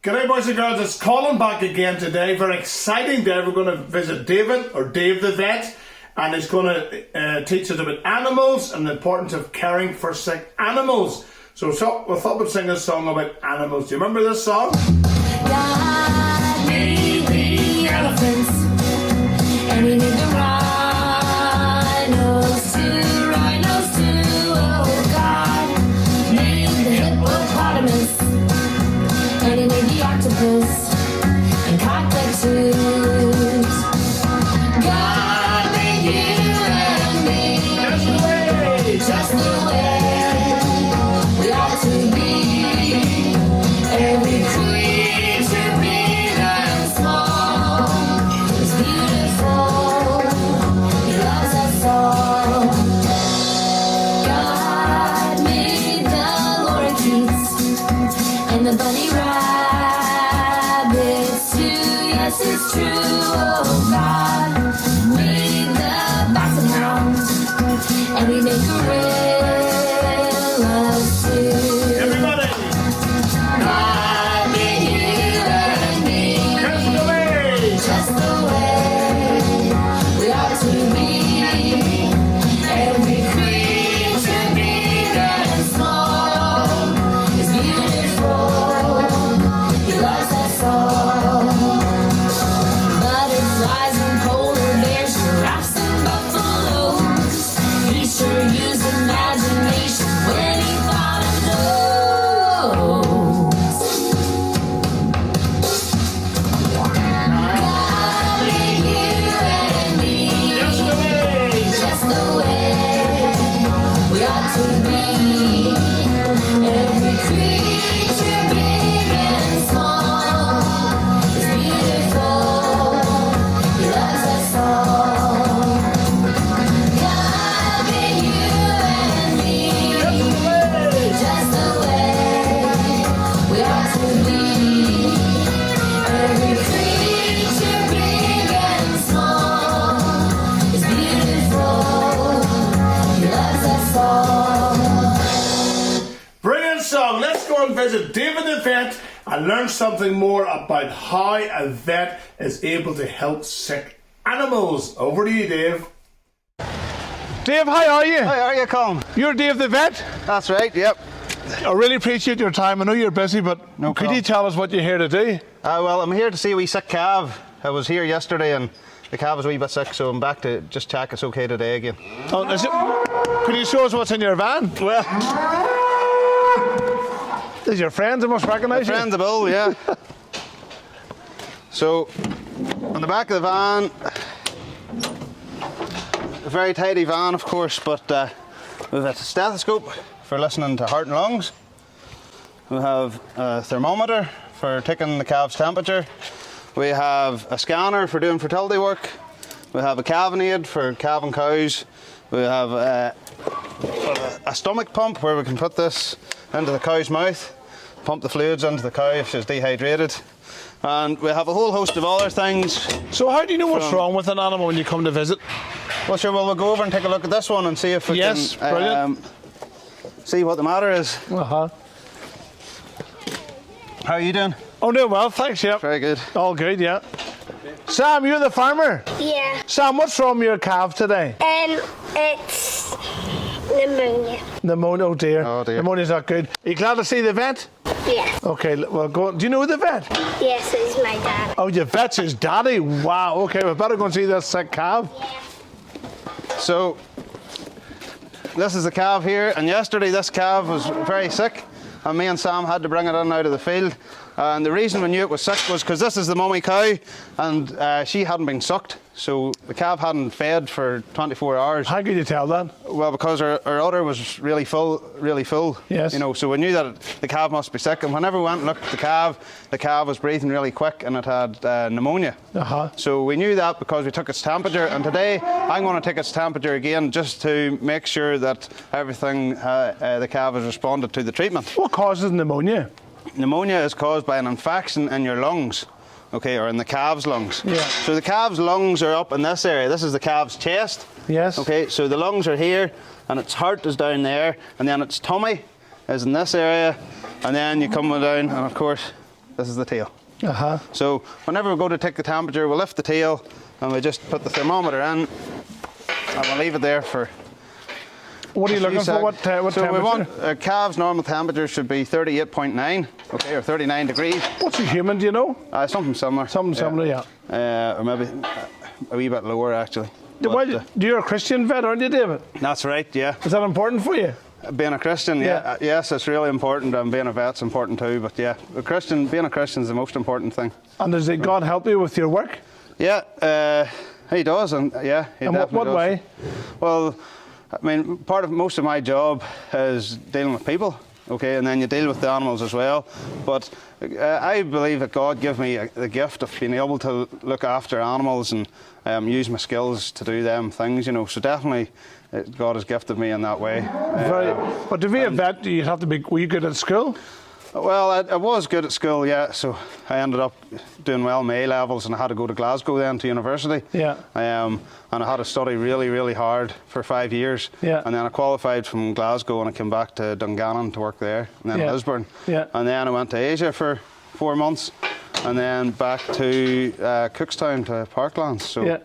G'day boys and girls, it's Colin back again today. Very exciting day. We're going to visit David, or Dave the vet, and he's going to teach us about animals and the importance of caring for sick animals. So we thought we'd sing a song about animals. Do you remember this song? God made the elephants, and he made the rhinos too, oh God made the hippopotamus, and he made the octopus and cockatoos. God made you and me just the way we ought to be. Every creature, big and small, is beautiful. He loves us all. God made the lorikeets and the bunny rabbits too. Yes, it's true. Oh, God made the basset hounds, and we make gorillas too. Everybody! God made you and me just the way we ought to be. Every creature, big and small, is beautiful. He loves us all. Butterflies and polar bears, giraffes and buffaloes. He sure used imagination when he thought of those. God made you and me just the way we ought to be. Every creature, big and small, is beautiful. He loves us all. God made you and me just the way we ought to be. Every creature, big and small, is beautiful. He loves us all. Brilliant song. Let's go and visit David the vet and learn something more about how a vet is able to help sick animals. Over to you, Dave. Dave, how are you? How are you, Colin? You're Dave the vet? That's right, yep. I really appreciate your time. I know you're busy, but No could problem. you tell us what you're here to do? Well, I'm here to see a wee sick calf. I was here yesterday and the calf was a wee bit sick, so I'm back to just check it's okay today again. Oh, is it? Could you show us what's in your van? Well, Is your friends? I must recognise you. friend the bull, yeah. So, on the back of the van, a very tidy van, of course, but we've a stethoscope for listening to heart and lungs. We have a thermometer for taking the calf's temperature. We have a scanner for doing fertility work. We have a calving aid for calving cows. We have a stomach pump where we can put this into the cow's mouth, pump the fluids into the cow if she's dehydrated. And we have a whole host of other things. So how do you know what's wrong with an animal when you come to visit? Well, sure, we'll go over and take a look at this one and see if we Yes, can brilliant. see what the matter is. Uh-huh. How are you doing? Oh, doing well, thanks, yeah. Very good. All good, yeah. Sam, you're the farmer. Yeah, Sam, what's wrong with your calf today? it's pneumonia. Pneumonia, oh dear. Oh, dear. Pneumonia's not good. Are you glad to see the vet? Yeah, Okay, well, go on. Do you know the vet? yes, it's my dad. Oh, your vet's his daddy. Wow, okay, we better go and see this sick calf. So, this is the calf here, and yesterday this calf was very sick, and me and Sam had to bring it in out of the field. And the reason we knew it was sick was because this is the mummy cow, and she hadn't been sucked. So the calf hadn't fed for 24 hours. How could you tell that? Well, because her udder was really full. Yes. You know, so we knew that the calf must be sick. And whenever we went and looked at the calf was breathing really quick and it had pneumonia. Uh-huh. So we knew that because we took its temperature. And today I'm going to take its temperature again just to make sure that everything the calf has responded to the treatment. What causes pneumonia? Pneumonia is caused by an infection in your lungs. Okay, or in the calf's lungs. Yeah. So the calf's lungs are up in this area. This is the calf's chest. Yes. Okay, so the lungs are here, and its heart is down there, and then its tummy is in this area, and then you come down, and of course, This is the tail. Uh-huh. So whenever we go to take the temperature, we'll lift the tail and we just put the thermometer in and we'll leave it there for What are you looking for? What so temperature? we want calves' normal temperature should be 38.9, okay, or 39 degrees. What's a human, do you know? Something similar. Something similar, yeah. Or maybe a wee bit lower actually. Well, But, you're a Christian vet, aren't you, David? that's right, yeah. Is that important for you? Being a Christian, Yeah. yes, it's really important, and being a vet's important too. But yeah, being a Christian is the most important thing. And does God help you with your work? Yeah, he does, and yeah, he And definitely what does. way? Well, I mean, most of my job is dealing with people, okay, and then you deal with the animals as well. But I believe that God gave me the gift of being able to look after animals and use my skills to do them things, you know. So definitely, God has gifted me in that way. But to be a vet, you have to be. Were you good at school? Well, I was good at school, yeah. So I ended up doing well in my A levels, and I had to go to Glasgow then to university. Yeah. And I had to study really, really hard for 5 years. Yeah. And then I qualified from Glasgow, and I came back to Dungannon to work there, and then Yeah. Lisburn. Yeah. And then I went to Asia for 4 months, and then back to Cookstown to Parklands. So, Yeah.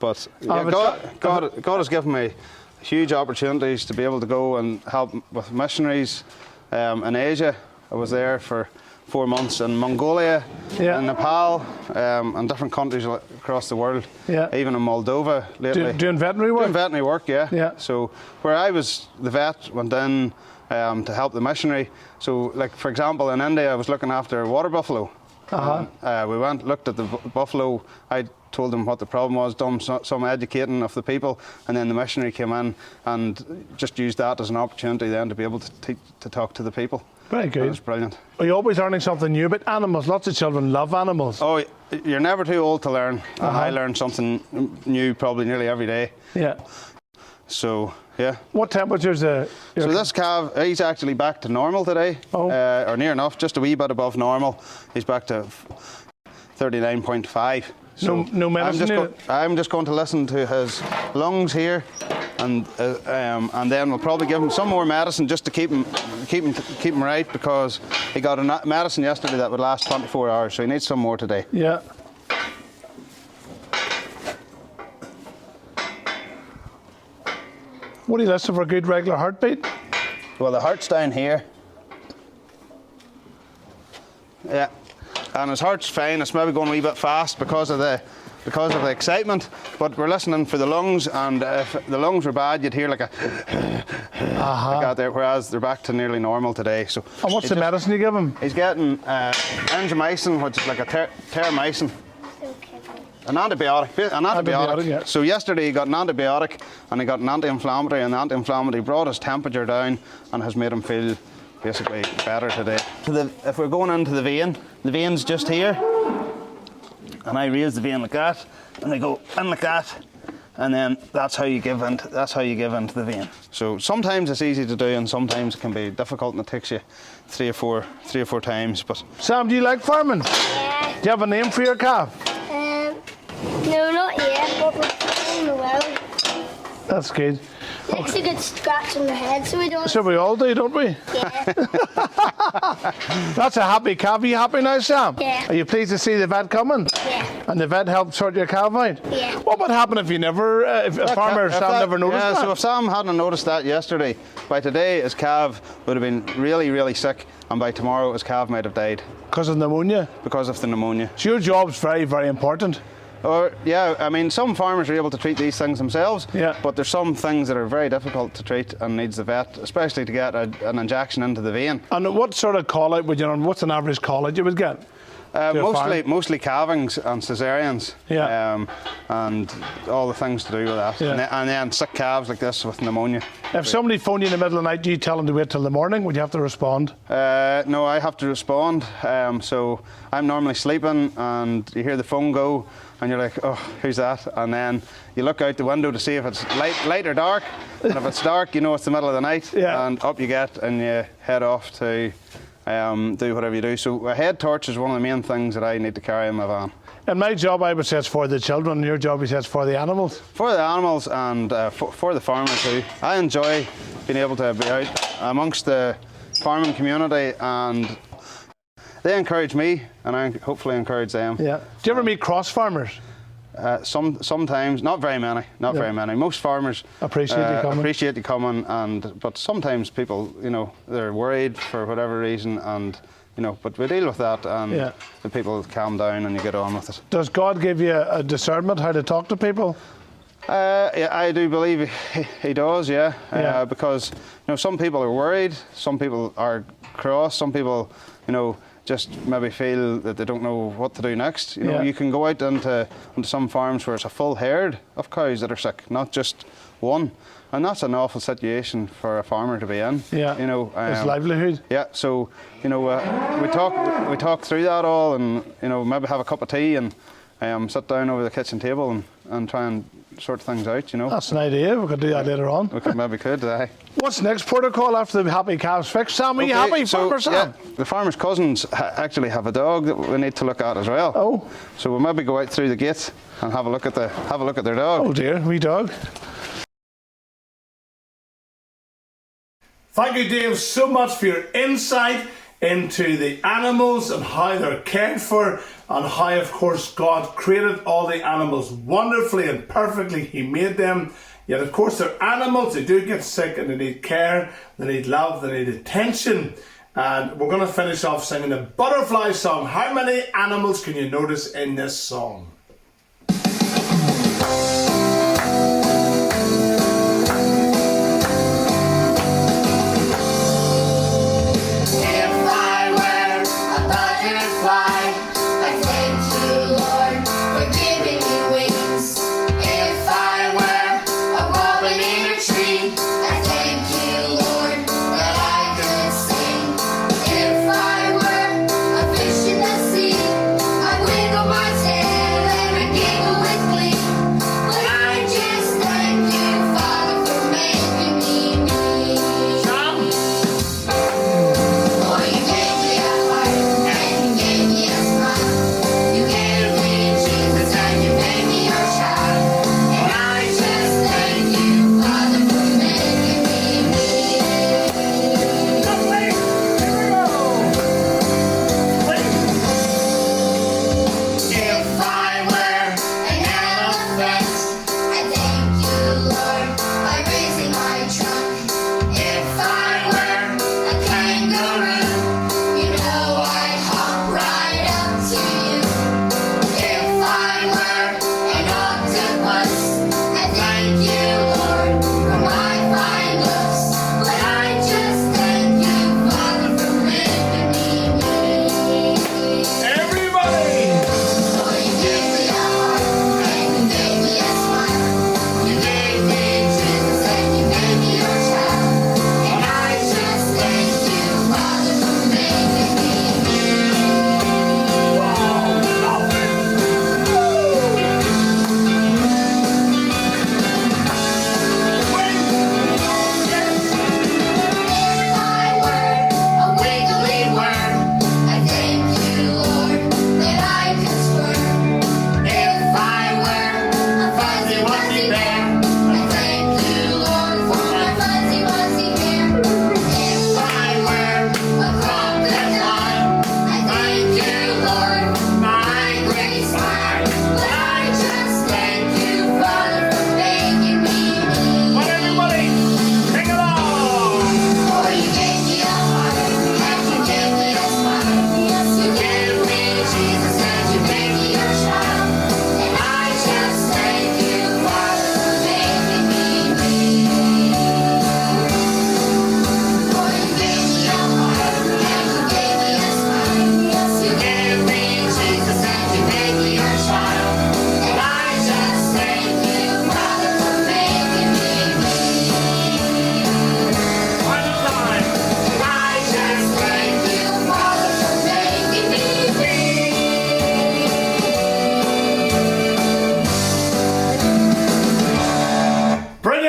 but Oh, yeah, but God has given me huge opportunities to be able to go and help with missionaries in Asia. I was there for 4 months in Mongolia, Yeah. in Nepal, and different countries across the world. Yeah. Even in Moldova lately. Doing veterinary work? Doing veterinary work, yeah. Yeah. So where I was the vet, went in to help the missionary. So, like for example, in India, I was looking after water buffalo. Uh-huh. We went, looked at the buffalo. I told them what the problem was, done some educating of the people, and then the missionary came in and just used that as an opportunity then to be able to talk to the people. Very It good. was brilliant. Are you always learning something new about animals? Lots of children love animals. Oh, you're never too old to learn. And I learn something new probably nearly every day. Yeah. So, yeah. What temperature's So this calf, he's actually back to normal today, Oh. or near enough, just a wee bit above normal. He's back to 39.5. So No medicine in it? I'm just going to listen to his lungs here, and then we'll probably give him some more medicine just to keep him right, because he got a medicine yesterday that would last 24 hours, so he needs some more today. Yeah. What are you listening for? A good regular heartbeat? Well, the heart's down here. Yeah, and his heart's fine. It's maybe going a wee bit fast because of the excitement. But we're listening for the lungs, and if the lungs were bad, you'd hear like a like that there. Whereas they're back to nearly normal today. So. And what's the medicine you give him? He's getting erythromycin, which is like a terramycin. An antibiotic. Antibiotic, yeah. So yesterday he got an antibiotic and he got an anti-inflammatory, and the anti-inflammatory brought his temperature down and has made him feel basically better today. If we're going into the vein's just here, and I raise the vein like that, and they go in like that, and then that's how you give into the vein. So sometimes it's easy to do, and sometimes it can be difficult, and it takes you three or four times. But Sam, do you like farming? Yeah. Do you have a name for your calf? No, not yet, but we're playing the well. That's good. Likes a good scratch on the head, so we don't. So we all do, don't we? Yeah. That's a happy calf. Are you happy now, Sam? Yeah. Are you pleased to see the vet coming? Yeah. And the vet helped sort your calf out? Yeah. What would happen if you never, if a farmer, If Sam, never noticed yeah, that? so if Sam hadn't noticed that yesterday, by today his calf would have been really, really sick, and by tomorrow his calf might have died Because of pneumonia? because of the pneumonia. So your job's very, very important. Or yeah, I mean, some farmers are able to treat these things themselves, Yeah. but there's some things that are very difficult to treat and needs the vet, especially to get an injection into the vein. And what sort of call-out would you know? What's an average call-out you would get? to a farm? Mostly calvings and cesareans, Yeah. and all the things to do with that. Yeah. And then sick calves like this with pneumonia. If somebody phoned you in the middle of the night, do you tell them to wait till the morning? Would you have to respond? No, I have to respond. So I'm normally sleeping, and you hear the phone go, and you're like, oh, who's that? And then you look out the window to see if it's light or dark. And if it's dark, you know it's the middle of the night. Yeah. And up you get, and you head off to do whatever you do. So a head torch is one of the main things that I need to carry in my van. In my job, I would say it's for the children. And your job, you say it's for the animals. For the animals and for the farmer too. I enjoy being able to be out amongst the farming community and they encourage me, and I hopefully encourage them. Yeah. Do you ever meet cross farmers? Sometimes, not very many, very many. Most farmers Appreciate you coming. but sometimes people, they're worried for whatever reason, and but we deal with that, and the people calm down, and you get on with it. Does God give you a discernment how to talk to people? Yeah, I do believe he does, yeah. Because some people are worried, some people are cross, some people just maybe feel that they don't know what to do next. You can go out into some farms where it's a full herd of cows that are sick, not just one, and that's an awful situation for a farmer to be in. Yeah, it's livelihood. Yeah, so we talk through that all, and maybe have a cup of tea and sit down over the kitchen table and try and sort things out. That's an idea. We could do that later on. We could. What's next protocol after the Happy Calves fix? Sam, are you happy, Farmer Sam? Yeah, the farmer's cousins actually have a dog that we need to look at as well. Oh. So we'll maybe go out through the gate and have a look at their dog. Oh dear, wee dog. Thank you, Dave, so much for your insight into the animals and how they're cared for, and how, of course, God created all the animals wonderfully and perfectly. He made them. Yet, of course, they're animals. They do get sick and they need care, they need love, they need attention. And we're going to finish off singing a butterfly song. How many animals can you notice in this song?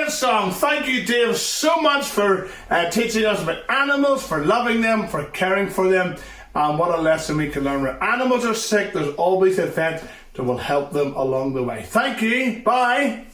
Song. Thank you, Dave, so much for teaching us about animals, for loving them, for caring for them. What a lesson we can learn. When animals are sick, there's always a vet that will help them along the way. Thank you. Bye.